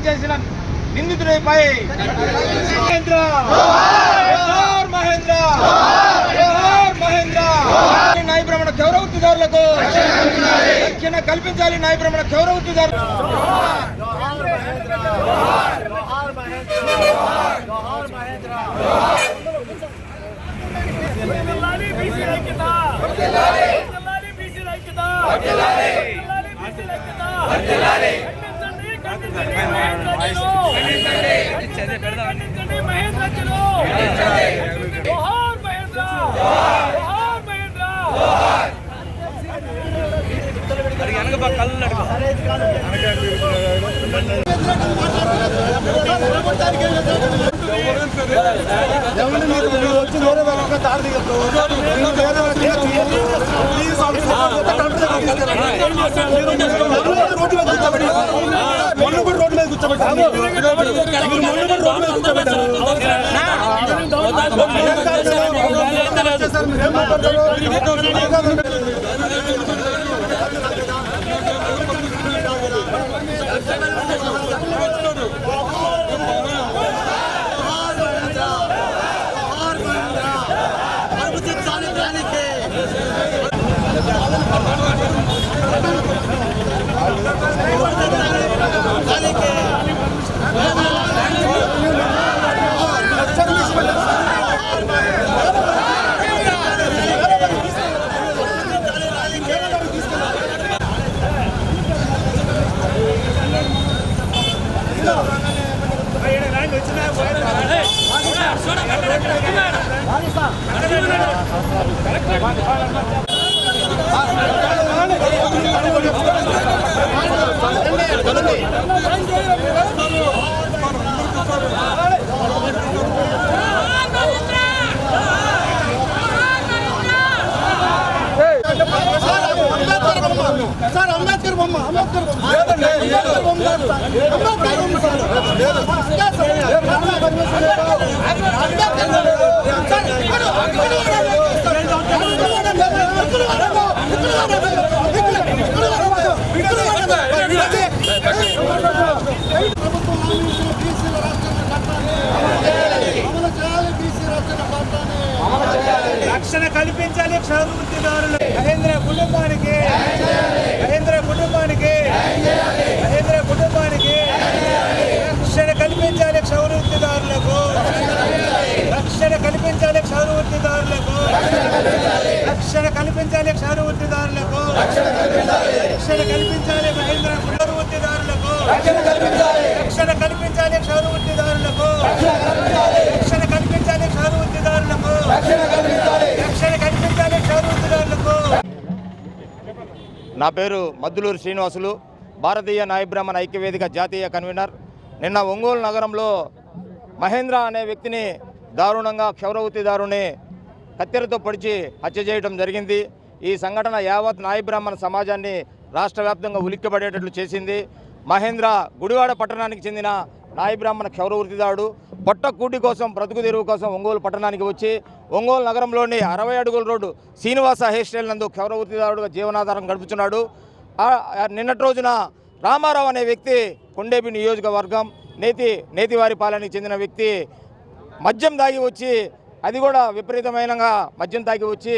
చేసిన నిందితుడిపై మహేంద్ర న్యాయ బ్రాహ్మణ క్షౌర వృత్తిదారులకు రక్షణ కల్పించాలి. న్యాయ బ్రాహ్మణ క్షౌర వృత్తిదారులు అంబేద్కర్ బొమ్మ రక్షణ కల్పించాలి క్షౌర వృత్తిదారులు మహేంద్ర కుటుంబానికి రక్షణ కల్పించాలి క్షౌర వృత్తిదారులకు రక్షణ కల్పించాలి క్షౌర వృత్తిదారులకు రక్షణ కల్పించాలి క్షౌర వృత్తిదారులకు రక్షణ కల్పించాలి మహేంద్ర క్షౌర వృత్తిదారులకు రక్షణ కల్పించాలి క్షౌర వృత్తిదారులకు రక్షణ కల్పించాలి క్షౌర వృత్తిదారులకు రక్షణ కల్పించాలి క్షౌర వృత్తిదారులకు. నా పేరు మద్దులూరు శ్రీనివాసులు, భారతీయ న్యాయ బ్రాహ్మణ ఐక్యవేదిక జాతీయ కన్వీనర్. నిన్న ఒంగోలు నగరంలో మహేంద్ర అనే వ్యక్తిని దారుణంగా క్షౌర వృత్తిదారుని కత్తెరతో పొడిచి హత్య చేయడం జరిగింది. ఈ సంఘటన యావత్ న్యాయ బ్రాహ్మణ సమాజాన్ని రాష్ట్ర వ్యాప్తంగా ఉలిక్కిపడేటట్లు చేసింది. మహేంద్ర గుడివాడ పట్టణానికి చెందిన న్యాయ బ్రాహ్మణ క్షౌర వృత్తిదారుడు పొట్ట కూటి కోసం బ్రతుకు తెరువు కోసం ఒంగోలు పట్టణానికి వచ్చి ఒంగోలు నగరంలోని 60 అడుగుల రోడ్డు శ్రీనివాస హెయిర్ స్టైల్ నందు క్షౌర వృత్తిదారుడుగా జీవనాధారం గడుపుతున్నాడు. నిన్నటి రోజున రామారావు అనే వ్యక్తి కొండేపి నియోజకవర్గం నేతివారిపాలెనికి చెందిన వ్యక్తి మద్యం తాగి వచ్చి, అది కూడా విపరీతమైనగా మద్యం తాగి వచ్చి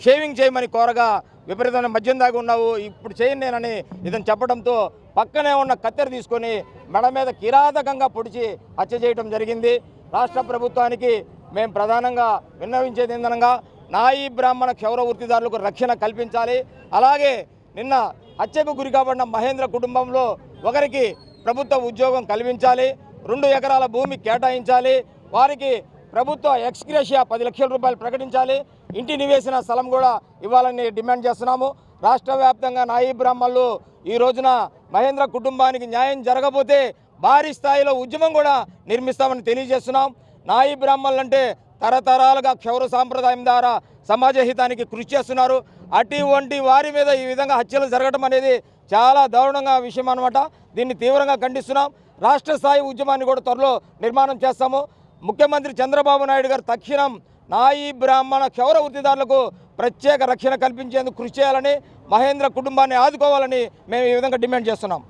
షేవింగ్ చేయమని కోరగా విపరీతమైన మద్యం తాగి ఉన్నావు ఇప్పుడు చేయను నేనని ఇతను చెప్పడంతో పక్కనే ఉన్న కత్తెర తీసుకొని మెడ మీద కిరాతకంగా పొడిచి హత్య చేయడం జరిగింది. రాష్ట్ర ప్రభుత్వానికి మేము ప్రధానంగా విన్నవించేది ఏందనగా న్యాయ బ్రాహ్మణ క్షౌర వృత్తిదారులకు రక్షణ కల్పించాలి. అలాగే నిన్న హత్యకు గురి కాబడిన మహేంద్ర కుటుంబంలో ఒకరికి ప్రభుత్వ ఉద్యోగం కల్పించాలి, 2 ఎకరాల భూమి కేటాయించాలి, వారికి ప్రభుత్వ ఎక్స్గ్రేషియా 10 లక్షల రూపాయలు ప్రకటించాలి, ఇంటి నివేశన స్థలం కూడా ఇవ్వాలని డిమాండ్ చేస్తున్నాము. రాష్ట్ర వ్యాప్తంగా న్యాయ బ్రాహ్మణులు ఈ రోజున మహేంద్ర కుటుంబానికి న్యాయం జరగకపోతే భారీ స్థాయిలో ఉద్యమం కూడా నిర్మిస్తామని తెలియజేస్తున్నాం. న్యాయ బ్రాహ్మణులు అంటే తరతరాలుగా క్షౌర సాంప్రదాయం ద్వారా సమాజ హితానికి కృషి చేస్తున్నారు. అటువంటి వారి మీద ఈ విధంగా హత్యలు జరగడం అనేది చాలా దారుణంగా విషయం అన్నమాట. దీన్ని తీవ్రంగా ఖండిస్తున్నాం. రాష్ట్ర స్థాయి ఉద్యమాన్ని కూడా త్వరలో నిర్మాణం చేస్తాము. ముఖ్యమంత్రి చంద్రబాబు నాయుడు గారు తక్షణం న్యాయ బ్రాహ్మణ క్షౌర వృత్తిదారులకు ప్రత్యేక రక్షణ కల్పించేందుకు కృషి చేయాలని, మహేంద్ర కుటుంబాన్ని ఆదుకోవాలని మేము ఈ విధంగా డిమాండ్ చేస్తున్నాం.